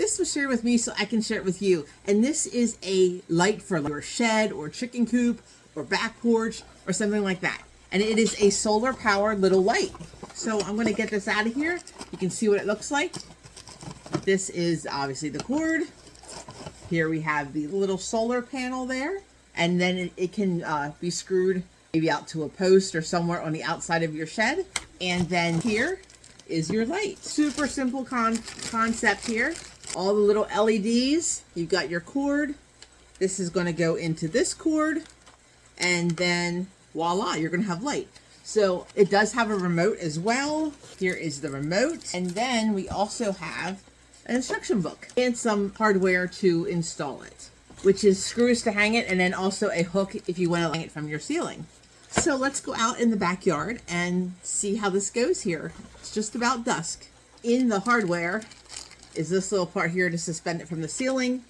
this was shared with me so I can share it with you. And this is a light for your shed or chicken coop or back porch or something like that. And it is a solar powered little light. So I'm going to get this out of here. You can see what it looks like. This is obviously the cord. Here we have the little solar panel there. And then it can be screwed maybe out to a post or somewhere on the outside of your shed. And then here is your light. Super simple concept here. All the little LEDs. You've got your cord. This is going to go into this cord. And then voila, you're going to have light. So it does have a remote as well. Here is the remote. And then we also have an instruction book and some hardware to install it, which is screws to hang it and then also a hook if you want to hang it from your ceiling. So let's go out in the backyard and see how this goes here. It's just about dusk. In the hardware is this little part here to suspend it from the ceiling.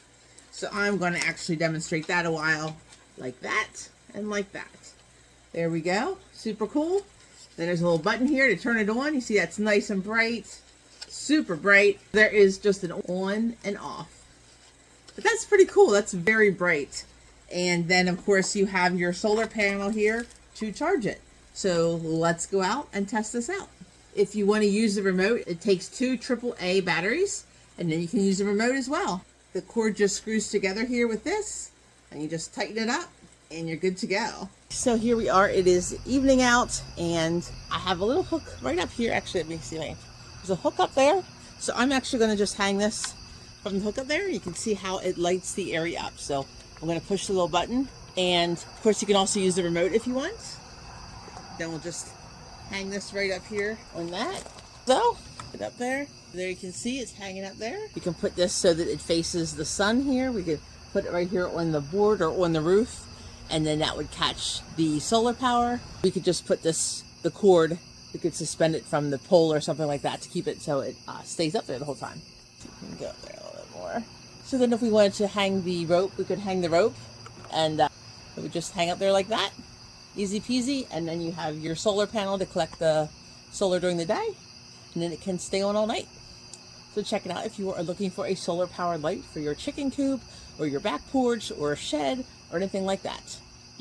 So I'm going to actually demonstrate that a while, like that and like that. There we go. Super cool. Then there's a little button here to turn it on. You see that's nice and bright. Super bright. There is just an on and off. But that's pretty cool. That's very bright. And then of course you have your solar panel here to charge it. So let's go out and test this out. If you want to use the remote, it takes 2 AAA batteries, and then you can use the remote as well. The cord just screws together here with this, and you just tighten it up, and you're good to go. So here we are. It is evening out, and I have a little hook right up here. Actually, let me see. There's a hook up there. So I'm actually going to just hang this from the hook up there. You can see how it lights the area up. So I'm going to push the little button, and of course you can also use the remote if you want. Then we'll just hang this right up here on that. So put it up there. There you can see it's hanging up there. You can put this so that it faces the sun here. We could put it right here on the board or on the roof, and then that would catch the solar power. We could just put the cord, we could suspend it from the pole or something like that to keep it so it stays up there the whole time. So you can go up there a little bit more. So then if we wanted to hang the rope, we could hang the rope, and it would just hang up there like that. Easy peasy. And then you have your solar panel to collect the solar during the day, and then it can stay on all night. So check it out if you are looking for a solar powered light for your chicken coop or your back porch or a shed or anything like that.